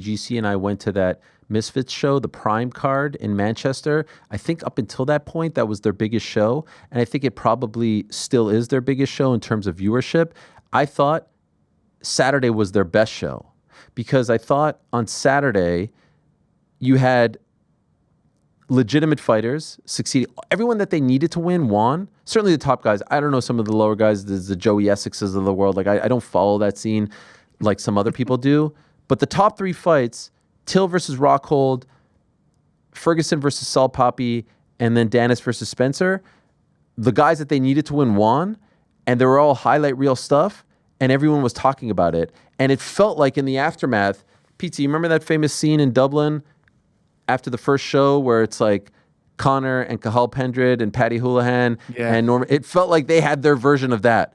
GC and I went to that Misfits show, the Prime card in Manchester. I think up until that point, that was their biggest show. And I think it probably still is their biggest show in terms of viewership. I thought Saturday was their best show because I thought on Saturday you had legitimate fighters succeeding. Everyone that they needed to win won. Certainly the top guys. I don't know some of the lower guys, the Joey Essexes of the world. Like I don't follow that scene like some other people do. But the top three fights, Till versus Rockhold, Ferguson versus Saul Poppy, and then Danis versus Spencer, the guys that they needed to win won, and they were all highlight reel stuff, and everyone was talking about it. And it felt like in the aftermath, Pete, you remember that famous scene in Dublin after the first show where it's like Connor and Cathal Pendred and Paddy Houlihan and Norman? It felt like they had their version of that.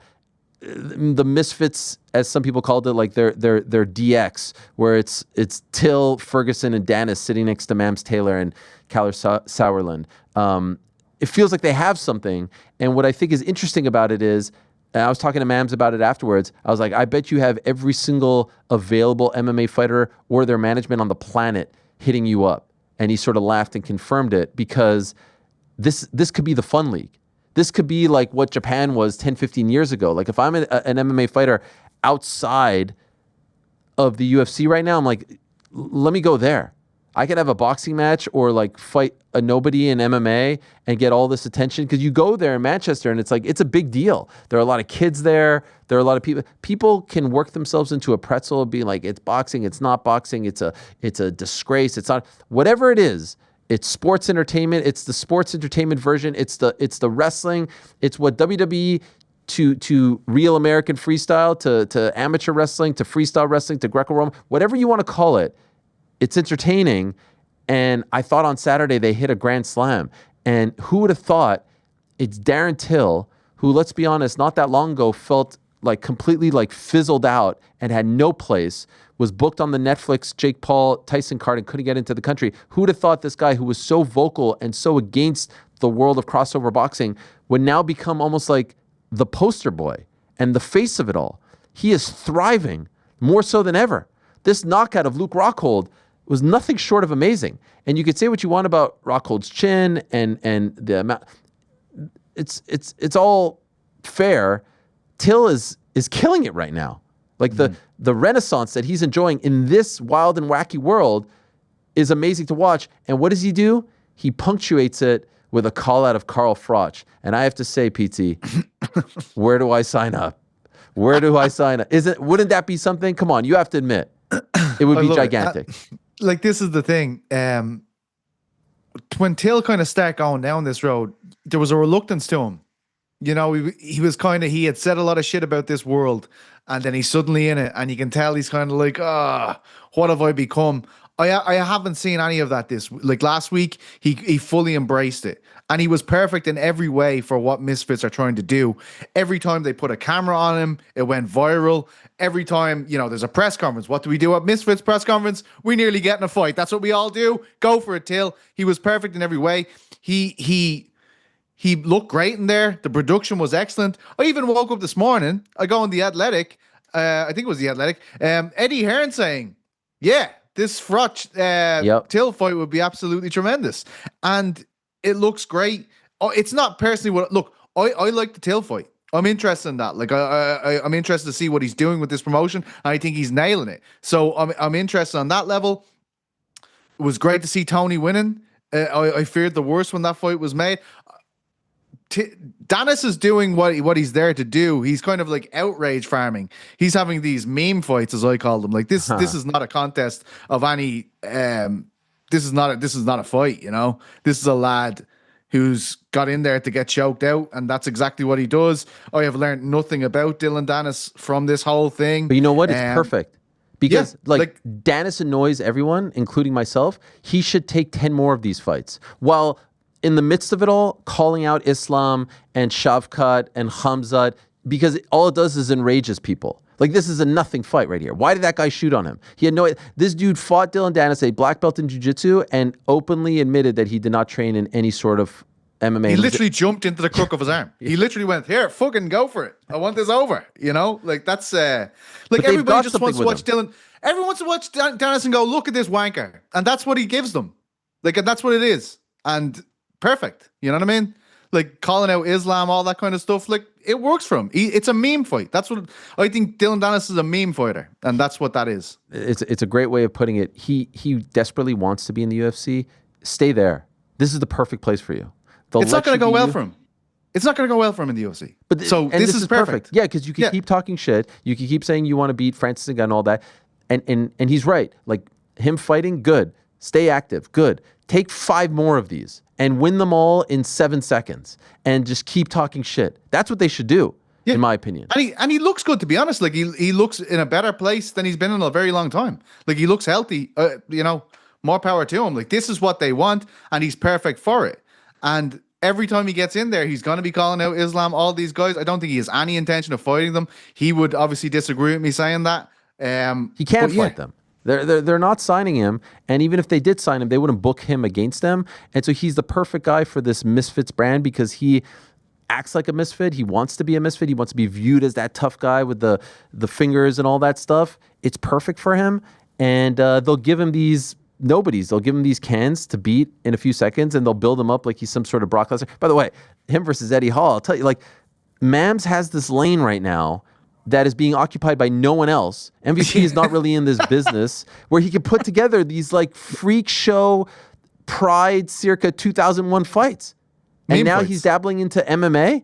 The Misfits, as some people called it, like their DX, where it's Till, Ferguson, and Danis sitting next to Mams Taylor and Caller Sauerland. It feels like they have something. And what I think is interesting about it is, and I was talking to Mams about it afterwards, I was like, I bet you have every single available MMA fighter or their management on the planet hitting you up. And he sort of laughed and confirmed it because this could be the fun league. This could be like what Japan was 10, 15 years ago. Like if I'm an MMA fighter outside of the UFC right now, I'm like, let me go there. I could have a boxing match or like fight a nobody in MMA and get all this attention because you go there in Manchester and it's like, it's a big deal. There are a lot of kids there. There are a lot of people. People can work themselves into a pretzel of being like, it's boxing, it's not boxing, it's a disgrace, it's not, whatever it is. It's sports entertainment. It's the sports entertainment version. It's the wrestling. It's what WWE to real American freestyle, to amateur wrestling, to freestyle wrestling, to Greco-Roman, whatever you want to call it. It's entertaining. And I thought on Saturday they hit a grand slam. And who would have thought it's Darren Till, who, let's be honest, not that long ago felt like completely like fizzled out and had no place, was booked on the Netflix Jake Paul Tyson card and couldn't get into the country. Who would have thought this guy who was so vocal and so against the world of crossover boxing would now become almost like the poster boy and the face of it all? He is thriving more so than ever. This knockout of Luke Rockhold was nothing short of amazing. And you could say what you want about Rockhold's chin and the amount. It's all fair. Till is killing it right now. Like the renaissance that he's enjoying in this wild and wacky world is amazing to watch. And what does he do? He punctuates it with a call out of Carl Froch. And I have to say, PT, where do I sign up? Where do I sign up? Wouldn't that be something? Come on, you have to admit. It would be gigantic. Like, this is the thing. When Till kind of started going down this road, there was a reluctance to him. You know, he was kind of, he had said a lot of shit about this world, and then he's suddenly in it, and you can tell he's kind of like, what have I become? I haven't seen any of that like last week. He fully embraced it, and he was perfect in every way for what Misfits are trying to do. Every time they put a camera on him, it went viral. Every time, you know, there's a press conference. What do we do at Misfits press conference? We nearly get in a fight. That's what we all do. Go for it, Till. He was perfect in every way. He looked great in there. The production was excellent. I even woke up this morning. I go on The Athletic. I think it was The Athletic. Eddie Hearn saying, yeah, this Froch Till fight would be absolutely tremendous. And it looks great. Oh, it's not personally what... Look, I like the Till fight. I'm interested in that. Like, I'm interested to see what he's doing with this promotion. And I think he's nailing it. So I'm interested on that level. It was great to see Tony winning. I feared the worst when that fight was made. Danis is doing what he's there to do. He's kind of like outrage farming. He's having these meme fights, as I call them. Like this is not a contest of any. This is not a fight. You know, this is a lad who's got in there to get choked out, and that's exactly what he does. I have learned nothing about Dillon Danis from this whole thing. But you know what? It's perfect. Because like Danis annoys everyone, including myself. He should take 10 more of these fights. While in the midst of it all, calling out Islam and Shavkat and Hamzat, because all it does is enrages people. Like, this is a nothing fight right here. Why did that guy shoot on him? He had this dude fought Dillon Danis, a black belt in jiu-jitsu, and openly admitted that he did not train in any sort of MMA. He literally jumped into the crook of his arm. He literally went, here, fucking go for it. I want this over. You know, like that's like everybody just wants to watch Dillon. Everyone wants to watch Danis and go, look at this wanker. And that's what he gives them. Like, and that's what it is. And perfect. You know what I mean? Like calling out Islam, all that kind of stuff. Like it works for him. It's a meme fight. That's what I think. Dillon Danis is a meme fighter, and that's what that is. It's a great way of putting it. He desperately wants to be in the UFC. Stay there. This is the perfect place for you. It's not going to go well for him. It's not going to go well for him in the UFC. But this is perfect. Yeah, because you can keep talking shit. You can keep saying you want to beat Francis Ngannou and all that. And he's right. Like him fighting, good. Stay active, good. Take 5 more of these and win them all in 7 seconds. And just keep talking shit. That's what they should do, in my opinion. And he looks good, to be honest. Like he looks in a better place than he's been in a very long time. Like he looks healthy. You know, more power to him. Like this is what they want, and he's perfect for it. And every time he gets in there, he's going to be calling out Islam, all these guys. I don't think he has any intention of fighting them. He would obviously disagree with me saying that. He can't fight them. They're not signing him. And even if they did sign him, they wouldn't book him against them. And so he's the perfect guy for this Misfits brand because he acts like a misfit. He wants to be a misfit. He wants to be viewed as that tough guy with the fingers and all that stuff. It's perfect for him. And they'll give him these nobodies. They'll give him these cans to beat in a few seconds, and they'll build him up like he's some sort of Brock Lesnar. By the way, him versus Eddie Hall, I'll tell you, like, Mams has this lane right now that is being occupied by no one else. MVP is not really in this business where he can put together these, like, freak show Pride circa 2001 fights. And now he's dabbling into MMA.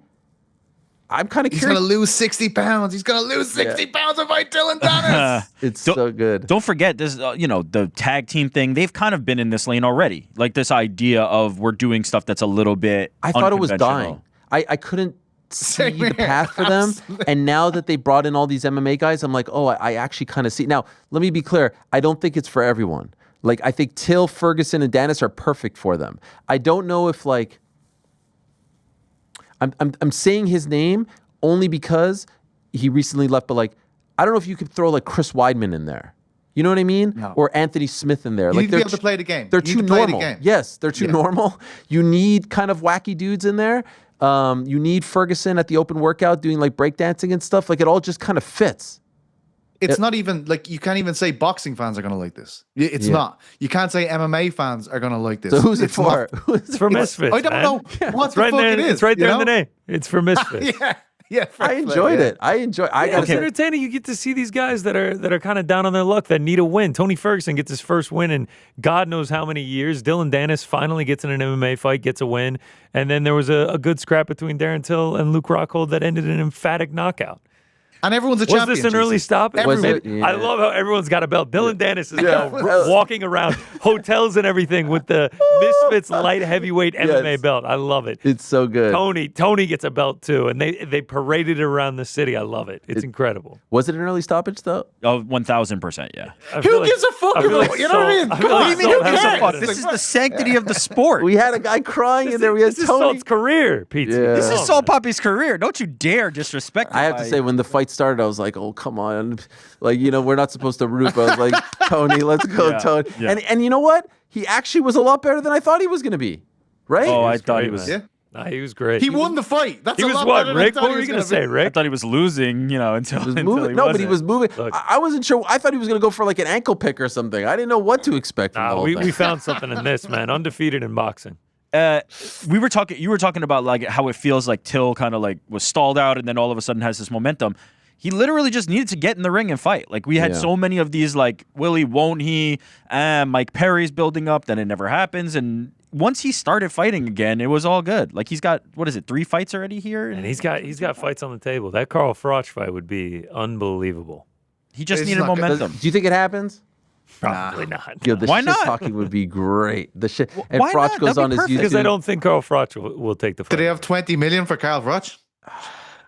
I'm kind of curious. He's going to lose 60 pounds. He's going to lose 60 pounds to fight Dillon Danis. It's so good. Don't forget this, the tag team thing. They've kind of been in this lane already. Like this idea of we're doing stuff that's a little bit I thought it was dying. I couldn't see the path for them. And now that they brought in all these MMA guys, I'm like, oh, I actually kind of see. Now, let me be clear. I don't think it's for everyone. Like, I think Till, Ferguson, and Danis are perfect for them. I don't know if, like, I'm saying his name only because he recently left, but like I don't know if you could throw like Chris Weidman in there. You know what I mean? No. Or Anthony Smith in there. You like need to be able to play the game. They're too normal. Yes, they're too normal. You need kind of wacky dudes in there. You need Ferguson at the open workout doing like breakdancing and stuff. Like it all just kind of fits. It's not even like you can't even say boxing fans are going to like this. It's not. You can't say MMA fans are going to like this. So who's it for? It's for Misfits. I don't know what the fuck it is. It's right there in the name. It's for Misfits. Yeah. I enjoyed it. It's entertaining. You get to see these guys that are kind of down on their luck that need a win. Tony Ferguson gets his first win in God knows how many years. Dillon Danis finally gets in an MMA fight, gets a win, and then there was a good scrap between Darren Till and Luke Rockhold that ended in an emphatic knockout. And everyone's a champion. Was this an early stop? I love how everyone's got a belt. Dillon Danis is now walking around hotels and everything with the Misfits light heavyweight MMA belt. I love it. It's so good. Tony gets a belt too, and they paraded it around the city. I love it. It's incredible. Was it an early stoppage though? Oh, 1000%, yeah. Who gives a fuck? You know what I mean? Come on. Who gives a fuck? This is the sanctity of the sport. We had a guy crying in there. We had This is Tony. Salt's career, Pete. Yeah. This is Salt Poppy's career. Don't you dare disrespect him. I have to say, when the fight started, I was like, oh, come on. Like, we're not supposed to root, but I was like, Tony, let's go, Tony. Yeah. And you know what? He actually was a lot better than I thought he was going to be. Right? Oh, I thought he was. Yeah. Nah, he was great. He won the fight. That's He a was lot what, better Rick? than I What thought were he you was going to gonna say, be. Rick? I thought he was losing, until He was he moving. No, but he wasn't. was moving. Look. I wasn't sure. I thought he was going to go for like an ankle pick or something. I didn't know what to expect from the whole we thing. found something in this, man. Undefeated in boxing. You were talking about like how it feels like Till kind of like was stalled out and then all of a sudden has this momentum. He literally just needed to get in the ring and fight. Like we had so many of these like, will he, won't he? Mike Perry's building up, then it never happens. And once he started fighting again, it was all good. Like he's got, 3 fights already here? And he's got fights on the table. That Carl Froch fight would be unbelievable. He just It's needed not good. momentum. Do you think it happens? Probably not. Yo, the Why shit not? talking would be great. The shit. And why Froch not? goes That'd on be his perfect. YouTube. Because I don't think Carl Froch will take the fight. Did they have 20 million for Carl Froch?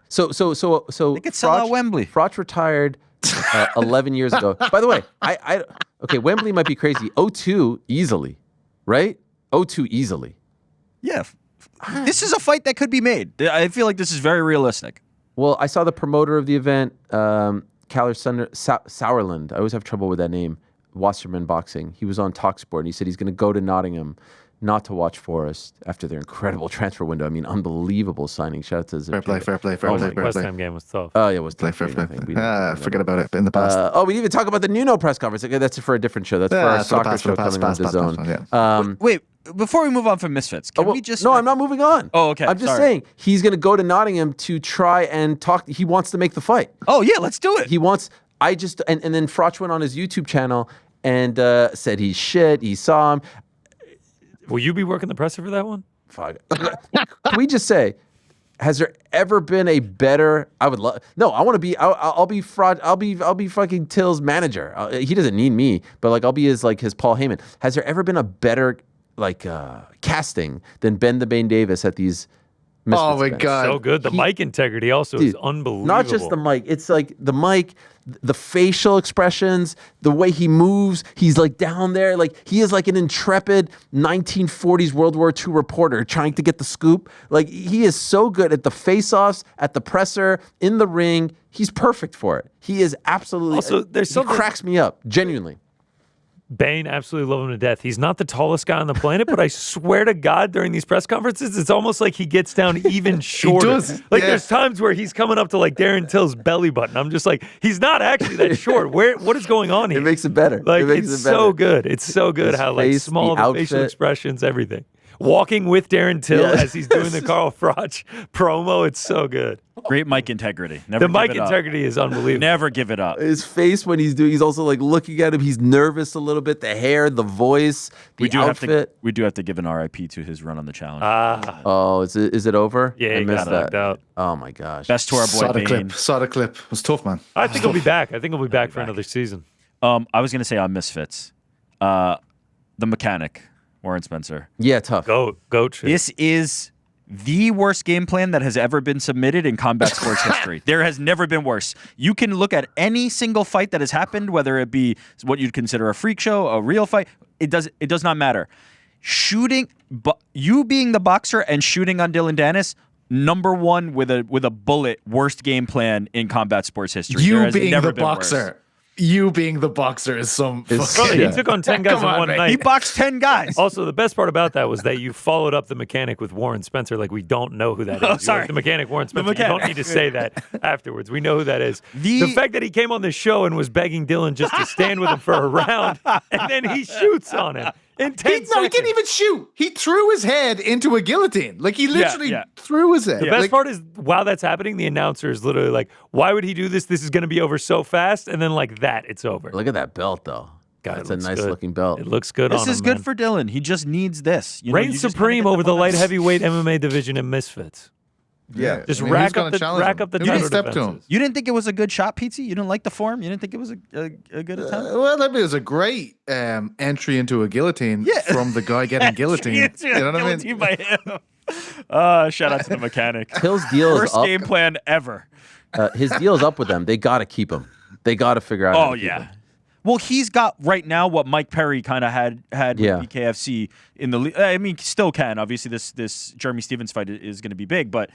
So They could sell out Wembley. Froch retired 11 years ago. By the way, okay, Wembley might be crazy. 0-2 easily, right? 0-2 easily. Yeah. This is a fight that could be made. I feel like this is very realistic. Well, I saw the promoter of the event, Sauerland. I always have trouble with that name. Wasserman Boxing. He was on Talksport, and he said he's going to go to Nottingham not to watch Forest after their incredible transfer window. I mean, unbelievable signing. Shout out to Fair play. West Ham game was tough. Oh, yeah, it was Fair tough. play. We didn't Forget about it in the past. we didn't even talk about the Nuno press conference. Okay, that's for a different show. That's for our soccer show coming on the Zone. Yeah. Wait, before we move on from Misfits, can we just... No, I'm not moving on. Oh, okay. I'm just saying he's going to go to Nottingham to try and talk. He wants to make the fight. Oh, yeah, let's do it. He wants... And then Froch went on his YouTube channel and said he's shit. He saw him. Will you be working the presser for that one? Fuck. Can we just say, has there ever been a better? I would love. No, I want to be. I'll be fraud. I'll be fucking Till's manager. He doesn't need me, but like I'll be his Paul Heyman. Has there ever been a better casting than Ben the Bane Davis at these? Misfits Oh my events? God. So good. The mic integrity also is unbelievable. Not just the mic. It's like the mic, the facial expressions, the way he moves. He's like down there. Like he is like an intrepid 1940s World War II reporter trying to get the scoop. Like he is so good at the face-offs, at the presser, in the ring. He's perfect for it. He is absolutely. Also, there's he something- cracks me up, genuinely. Bane, absolutely love him to death. He's not the tallest guy on the planet, but I swear to God, during these press conferences, it's almost like he gets down even shorter. does, Like yeah. there's times where he's coming up to like Darren Till's belly button. I'm just like, he's not actually that short. What is going on here? It makes it better. Like it makes it's it better. so good. It's so good His how like face, small the the facial outfit. expressions, everything. Walking with Darren Till Yeah. as he's doing the Carl Froch promo, it's so good. Great mic integrity. Never The give mic it up. integrity is unbelievable. Never give it up. His face when he's also like looking at him. He's nervous a little bit. The hair, the voice, the outfit. We do have to give an RIP to his run on the challenge. Oh, is it over? Yeah, I he missed got that. knocked out. Oh my gosh. Best to our boy Bane. Saw the clip. It was tough, man. I think he'll be back. I think he'll be back for another season. I was gonna say on Misfits, the mechanic Warren Spencer. Yeah, tough. Goat shit. This is the worst game plan that has ever been submitted in combat sports history. There has never been worse. You can look at any single fight that has happened, whether it be what you'd consider a freak show, a real fight. It does not matter. Shooting, you being the boxer and shooting on Dillon Danis, number one with a bullet, worst game plan in combat sports history. There You has being never the been worse. boxer. You being the boxer is some. Brother, Yeah. he took on 10 guys Come in on, one man. night. He boxed 10 guys. Also, the best part about that was that you followed up the mechanic with Warren Spencer. Like, we don't know who that is. You're sorry. like, the mechanic, Warren Spencer. mechanic. You don't need to say that afterwards. We know who that is. The- The fact that he came on the show and was begging Dillon just to stand with him for a round, and then he shoots on him in 10 No, seconds. he didn't even shoot. He threw his head into a guillotine. Like he literally yeah. threw his head. The best Like, part is while that's happening, the announcer is literally like, why would he do this? This is going to be over so fast. And then like that, it's over. Look at that belt, though. God, That's it a looks nice good. looking belt. It looks good This on is him, good man. for Dillon. He just needs this. You know, you Reigns just supreme gotta get over the light momentum. heavyweight MMA division in Misfits. yeah. Just I mean, who's rack gonna up the challenge him? title Who's gonna step to him? defenses. You didn't think it was a good shot, Pizzi? You didn't like the form? You didn't think it was a good attempt? Well, I mean, it was a great entry into a guillotine from the guy getting guillotined. You know what I mean? Guillotined by him. Shout out to the mechanic. Till's deal is Worst up. game plan ever. His deal's up with them. They got to keep him. They got to figure out. how Oh to keep yeah. him. Well, he's got right now what Mike Perry kind of had Yeah. with BKFC in the. I mean, still can. Obviously, this Jeremy Stevens fight is going to be big, but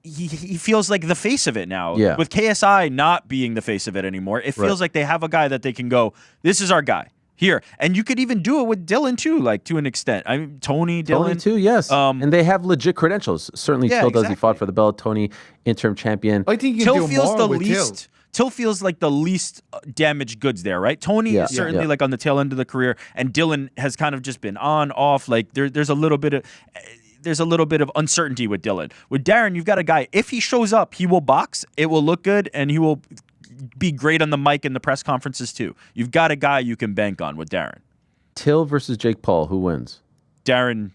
he feels like the face of it now. Yeah. With KSI not being the face of it anymore, it feels like they have a guy that they can go, this is our guy here. And you could even do it with Dillon too, like to an extent. I mean, Tony, Dillon. Tony too, yes. And they have legit credentials. Certainly, Yeah, Till does. He fought exactly. for the belt. Tony, interim champion. I think you can Till do feels more the with least. Till feels like the least damaged goods there, right? Tony Yeah, is certainly yeah. like on the tail end of the career, and Dillon has kind of just been on, off. Like there's a little bit of uncertainty with Dillon. With Darren, you've got a guy. If he shows up, he will box. It will look good, and he will be great on the mic and the press conferences too. You've got a guy you can bank on with Darren. Till versus Jake Paul. Who wins? Darren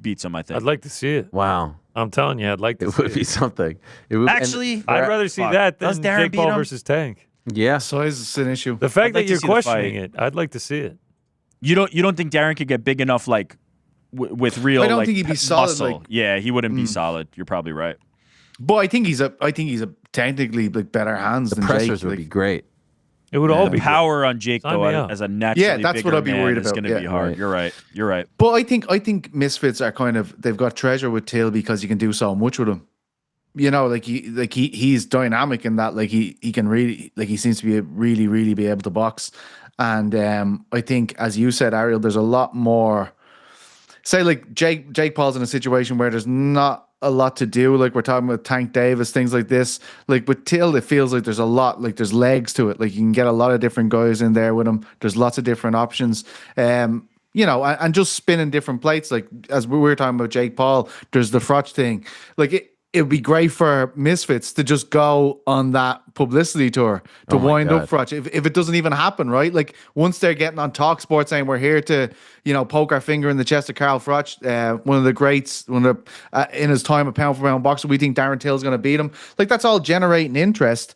beats him, I think. I'd like to see it. Wow, I'm telling you, I'd like to it see would it. be something. It would. Actually, I'd rather see Fuck. that Does than Darren Jake beat Paul him? versus Tank. yeah. Size is an issue. The fact I'd like that to you're see the questioning fight. it, I'd like to see it. You don't think Darren could get big enough, like with real? I don't like, think he'd be pe- solid, muscle? like- Yeah, he wouldn't be solid. You're probably right. But I think he's a technically like better hands The than pressers Jake. would Like, be great. It would all be good. Power on Jake Sign though me up. as a naturally that's what bigger I'd be man worried is about, going to yeah. be hard. Right. You're right. But I think Misfits are kind of they've got treasure with Till because you can do so much with him. You know, he's dynamic in that he can really he seems to be really be able to box. And I think, as you said, Ariel, there's a lot more say like Jake Paul's in a situation where there's not a lot to do. Like we're talking about Tank Davis, things like this. Like with Till, it feels like there's a lot, like there's legs to it. Like you can get a lot of different guys in there with him. There's lots of different options. And just spinning different plates. Like as we were talking about Jake Paul, there's the Froch thing. Like it would be great for Misfits to just go on that publicity tour to wind up Froch. If it doesn't even happen, right? Like once they're getting on Talk Sports saying we're here to, poke our finger in the chest of Carl Froch, one of the greats, in his time a pound for pound boxer, we think Darren Till is going to beat him. Like that's all generating interest.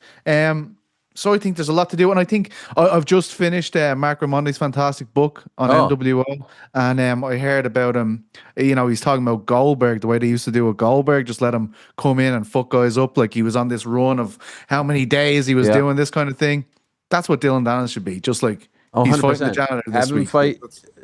So I think there's a lot to do. And I think I've just finished Mark Ramondi's fantastic book on NWO. And I heard about him, he's talking about Goldberg, the way they used to do with Goldberg, just let him come in and fuck guys up. Like he was on this run of how many days he was doing this kind of thing. That's what Dillon Danis should be. Just like he's 100%. fighting the janitor this Have him week. fight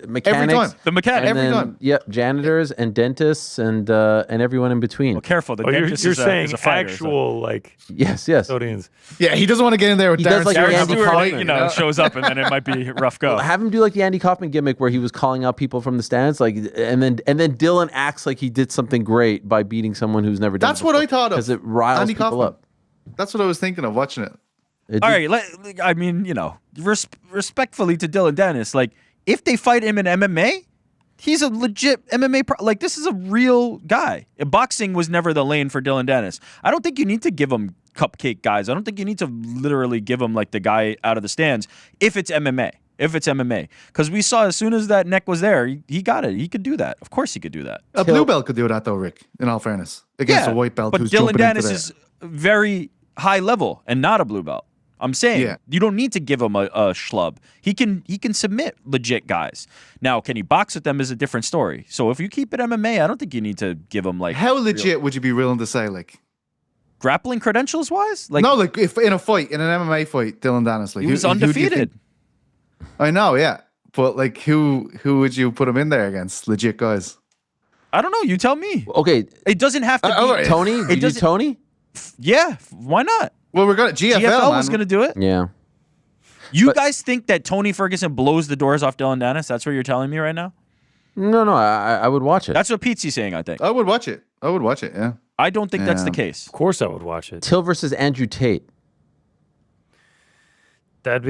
mechanics. Every time. The mechanic. Every time. Yep, janitors and dentists and everyone in between. Well, careful. The you're dentist is saying a fighter, actual like Yes. custodians. Yeah, he doesn't want to get in there with He Darren does like Stewart. Andy Stewart, Kaufman. shows up and then it might be a rough go. Have him do like the Andy Kaufman gimmick where he was calling out people from the stands, like, and then Dillon acts like he did something great by beating someone who's never done. That's what I thought of. because it riles Andy people Kaufman. up. That's what I was thinking of watching it. All right, respectfully to Dillon Danis, like if they fight him in MMA, he's a legit MMA like this is a real guy. Boxing was never the lane for Dillon Danis. I don't think you need to give him cupcake guys. I don't think you need to literally give him like the guy out of the stands if it's MMA. Because we saw as soon as that neck was there, he got it. He could do that. Of course he could do that. A blue belt could do that though, Rick, in all fairness. Against a white belt but who's Dillon jumping into Danis there. is very high level and not a blue belt. I'm saying you don't need to give him a schlub. He can submit legit guys. Now, can he box with them is a different story. So if you keep it MMA, I don't think you need to give him like how legit would you be willing to say, like grappling credentials wise? Like no, like if in a fight, in an MMA fight, Dillon Danis, like he was who do you undefeated. think- I know, yeah, but like who would you put him in there against? Legit guys. I don't know. You tell me. Okay, It doesn't have to be all right. Tony, did you do doesn't- Tony? Yeah, why not? Well, we're gonna GFL, GFL man. was going to do it. Yeah. You guys think that Tony Ferguson blows the doors off Dillon Danis? That's what you're telling me right now? No, I would watch it. That's what Pete's saying, I think. I would watch it. Yeah. I don't think that's the Yeah. case. Of course, I would watch it. Till versus Andrew Tate. That'd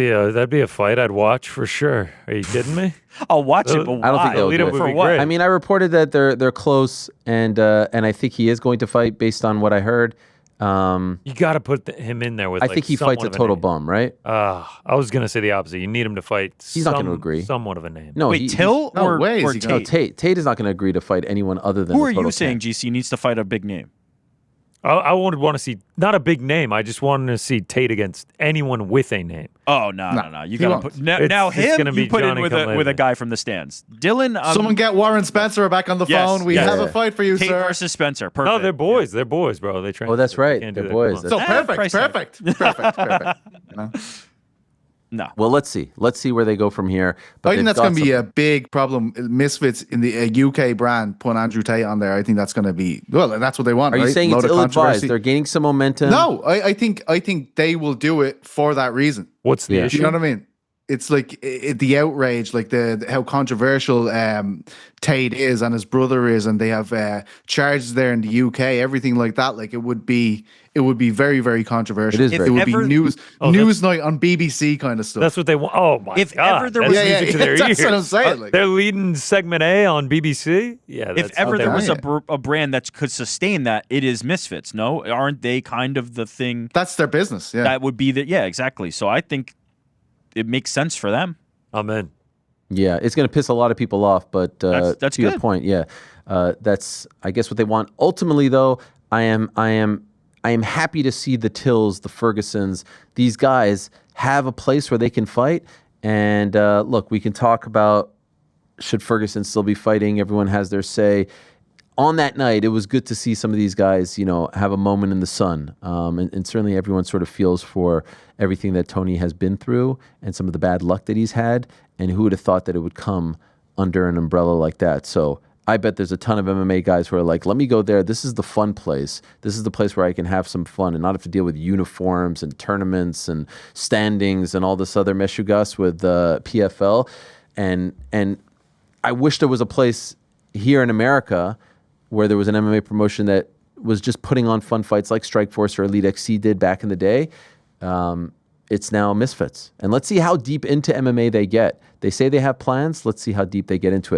be a fight I'd watch for sure. Are you kidding me? I'll watch it, but I don't think why? they'll Lead do up it. would For be what? great. I mean, I reported that they're close, and I think he is going to fight based on what I heard. You got to put him in there with. I like, think he somewhat fights a of total name. bum, right? I was gonna say the opposite. You need him to fight. He's not gonna agree. Somewhat of a name. No, Wait, Till no or, way is or he gonna- Tate? Tate is not going to agree to fight anyone other than. Who a are total you saying, tank. GC, needs to fight a big name? I would want to see not a big name. I just wanted to see Tate against anyone with a name. Oh, no. You he got to won't. put... Now, It's him, gonna you be put in Johnny with come a later. guy from the stands. Dylan... Someone get Warren Spencer back on the Yes, phone. We yes. have a fight for you, Tate sir. versus Spencer. Perfect. No, they're boys. They're boys, bro. They train. Oh, that's right. Can't do They're that. boys. Come on. So perfect, price tag. perfect. You know? No. Well, let's see. Let's see where they go from here. But I think they've that's got going to be some- a big problem. Misfits in the UK brand put Andrew Tate on there. I think that's going to be and that's what they want. Are you right? saying Load it's of ill-advised? controversy. They're gaining some momentum. No, I think they will do it for that reason. What's the Yeah. issue? You know what I mean? It's like the outrage, like the how controversial Tate is and his brother is, and they have charges there in the UK, everything like that. Like it would be very, very controversial. It is very- It would If ever- be news night on BBC kind of stuff. That's what they want. Oh my If god! ever there That's was- music to their that's ears. what I'm saying. Like, They're leading segment A on BBC. Yeah. If That's ever what they there was want. a brand that could sustain that, it is Misfits, no? Aren't they kind of the thing that's their business. Yeah. that would be the... Yeah, exactly. So I think it makes sense for them. I'm in. Yeah, it's going to piss a lot of people off, but That's to your good. point, yeah, that's I guess what they want. Ultimately, though, I am happy to see the Tills, the Fergusons, these guys have a place where they can fight. And look, we can talk about should Ferguson still be fighting. Everyone has their say. On that night, it was good to see some of these guys, have a moment in the sun. And certainly everyone sort of feels for everything that Tony has been through and some of the bad luck that he's had. And who would have thought that it would come under an umbrella like that? So I bet there's a ton of MMA guys who are like, let me go there. This is the fun place. This is the place where I can have some fun and not have to deal with uniforms and tournaments and standings and all this other meshugas with PFL. And I wish there was a place here in America, where there was an MMA promotion that was just putting on fun fights like Strikeforce or Elite XC did back in the day, it's now Misfits. And let's see how deep into MMA they get. They say they have plans. Let's see how deep they get into it.